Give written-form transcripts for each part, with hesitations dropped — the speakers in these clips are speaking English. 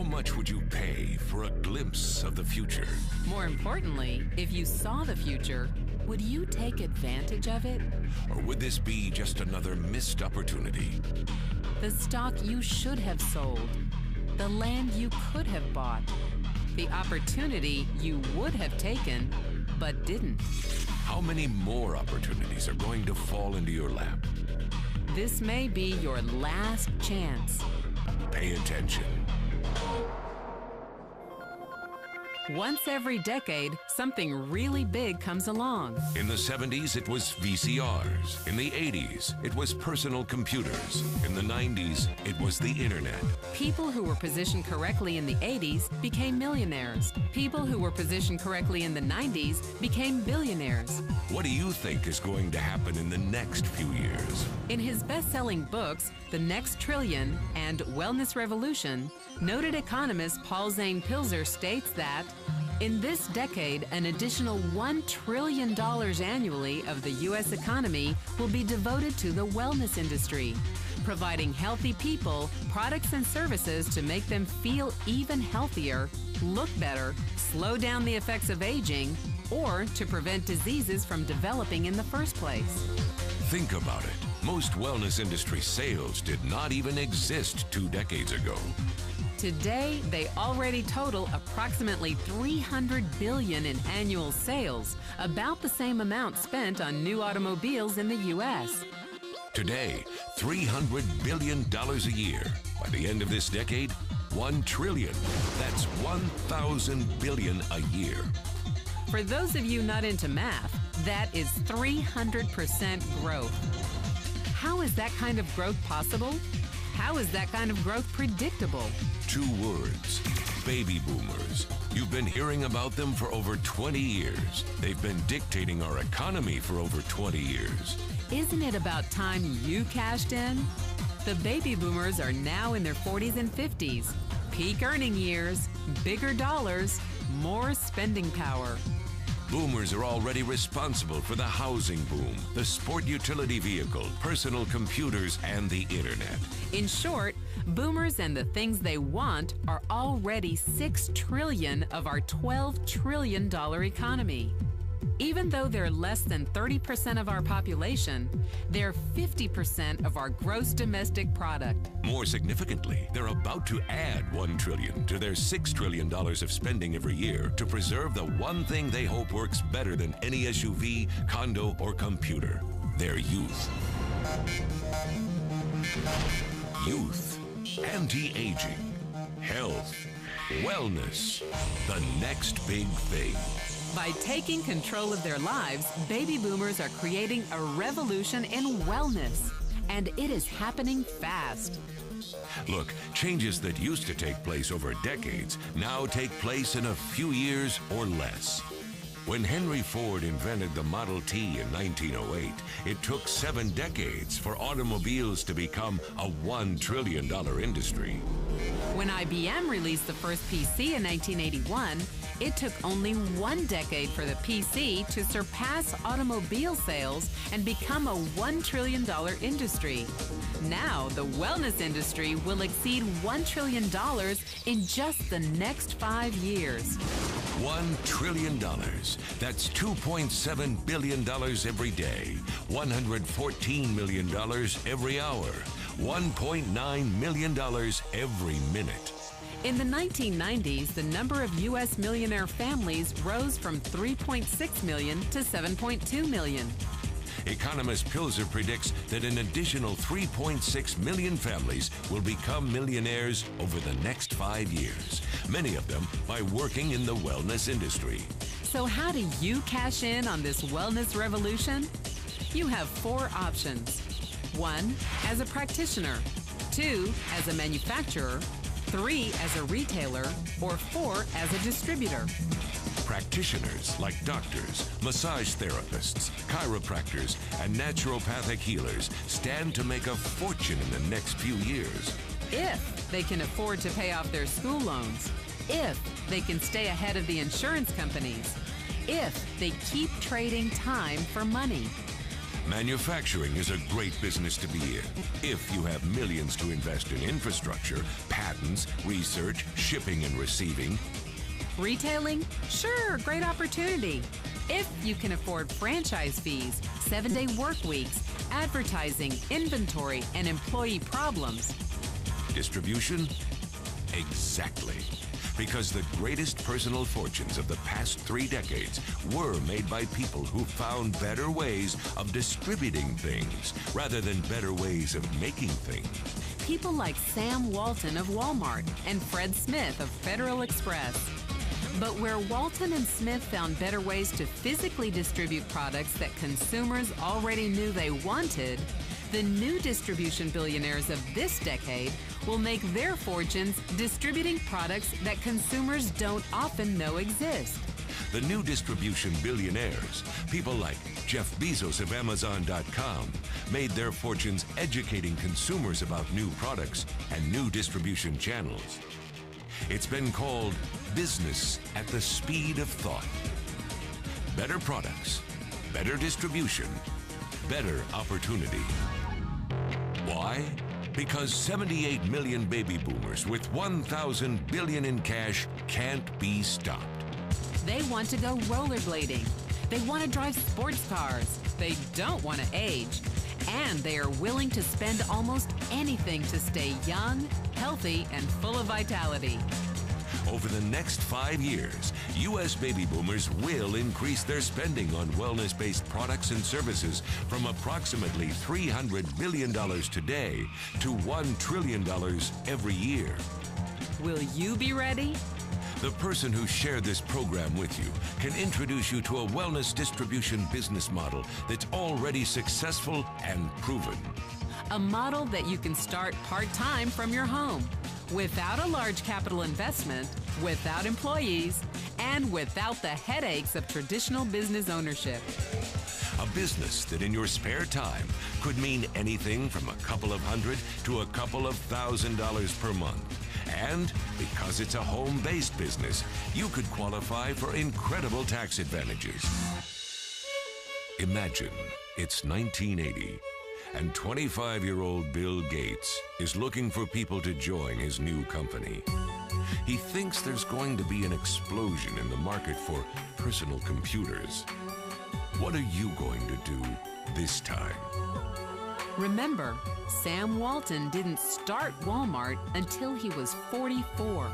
How much would you pay for a glimpse of the future? More importantly, if you saw the future, would you take advantage of it? Or would this be just another missed opportunity? The stock you should have sold, the land you could have bought, the opportunity you would have taken, but didn't. How many more opportunities are going to fall into your lap? This may be your last chance. Pay attention. Once every decade, something really big comes along. In the 70s, it was VCRs. In the 80s, it was personal computers. In the 90s, it was the internet. People who were positioned correctly in the 80s became millionaires. People who were positioned correctly in the 90s became billionaires. What do you think is going to happen in the next few years? In his best-selling books, The Next Trillion and Wellness Revolution, noted economist Paul Zane Pilzer states that in this decade, an additional $1 trillion annually of the U.S. economy will be devoted to the wellness industry, providing healthy people products and services to make them feel even healthier, look better, slow down the effects of aging, or to prevent diseases from developing in the first place. Think about it. Most wellness industry sales did not even exist 2 decades ago. Today, they already total approximately $300 billion in annual sales, about the same amount spent on new automobiles in the U.S. Today, $300 billion a year. By the end of this decade, $1 trillion. That's 1,000 billion a year. For those of you not into math, that is 300% growth. How is that kind of growth possible? How is that kind of growth predictable? 2 words: baby boomers. You've been hearing about them for over 20 years. They've been dictating our economy for over 20 years. Isn't it about time you cashed in? The baby boomers are now in their 40s and 50s. Peak earning years, bigger dollars, more spending power. Boomers are already responsible for the housing boom, the sport utility vehicle, personal computers, and the internet. In short, boomers and the things they want are already $6 trillion of our $12 trillion economy. Even though they're less than 30% of our population, they're 50% of our gross domestic product. More significantly, they're about to add $1 trillion to their $6 trillion of spending every year to preserve the one thing they hope works better than any SUV, condo, or computer: their youth. Youth, anti-aging, health, wellness, the next big thing. By taking control of their lives, baby boomers are creating a revolution in wellness. And it is happening fast. Look, changes that used to take place over decades now take place in a few years or less. When Henry Ford invented the Model T in 1908, it took 7 decades for automobiles to become a $1 trillion industry. When IBM released the first PC in 1981, it took only 1 decade for the PC to surpass automobile sales and become a $1 trillion industry. Now, the wellness industry will exceed $1 trillion in just the next 5 years. $1 trillion. That's $2.7 billion every day, $114 million every hour, $1.9 million every minute. In the 1990s, the number of U.S. millionaire families rose from 3.6 million to 7.2 million. Economist Pilzer predicts that an additional 3.6 million families will become millionaires over the next 5 years, many of them by working in the wellness industry. So how do you cash in on this wellness revolution? You have 4 options. 1, as a practitioner. 2, as a manufacturer. 3, as a retailer. Or 4, as a distributor. Practitioners like doctors, massage therapists, chiropractors, and naturopathic healers stand to make a fortune in the next few years. If they can afford to pay off their school loans. If they can stay ahead of the insurance companies. If they keep trading time for money. Manufacturing is a great business to be in if you have millions to invest in infrastructure, patents, research, shipping and receiving. Retailing? Sure, great opportunity. If you can afford franchise fees, 7-day work weeks, advertising, inventory, and employee problems. Distribution? Exactly. Because the greatest personal fortunes of the past 3 decades were made by people who found better ways of distributing things rather than better ways of making things. People like Sam Walton of Walmart and Fred Smith of Federal Express. But where Walton and Smith found better ways to physically distribute products that consumers already knew they wanted, the new distribution billionaires of this decade will make their fortunes distributing products that consumers don't often know exist. The new distribution billionaires, people like Jeff Bezos of Amazon.com, made their fortunes educating consumers about new products and new distribution channels. It's been called business at the speed of thought. Better products, better distribution, better opportunity. Why? Because 78 million baby boomers with 1,000 billion in cash can't be stopped. They want to go rollerblading. They want to drive sports cars. They don't want to age. And they are willing to spend almost anything to stay young, healthy, and full of vitality. Over the next 5 years, U.S. baby boomers will increase their spending on wellness-based products and services from approximately $300 billion today to $1 trillion every year. Will you be ready? The person who shared this program with you can introduce you to a wellness distribution business model that's already successful and proven. A model that you can start part-time from your home, without a large capital investment, without employees, and without the headaches of traditional business ownership. A business that in your spare time could mean anything from a couple of hundred to a couple of $1,000s per month. And because it's a home-based business, you could qualify for incredible tax advantages. Imagine it's 1980. And 25-year-old Bill Gates is looking for people to join his new company. He thinks there's going to be an explosion in the market for personal computers. What are you going to do this time? Remember, Sam Walton didn't start Walmart until he was 44.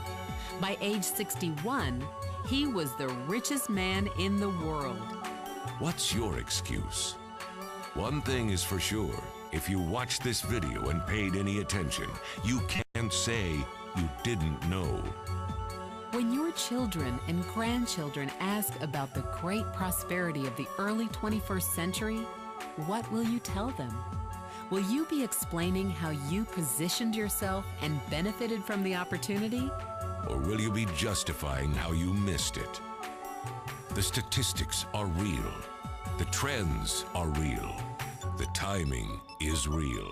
By age 61, he was the richest man in the world. What's your excuse? One thing is for sure, if you watched this video and paid any attention, you can't say you didn't know. When your children and grandchildren ask about the great prosperity of the early 21st century, what will you tell them? Will you be explaining how you positioned yourself and benefited from the opportunity? Or will you be justifying how you missed it? The statistics are real. The trends are real. The timing is real.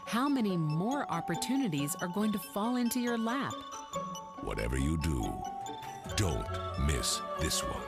How many more opportunities are going to fall into your lap? Whatever you do, don't miss this one.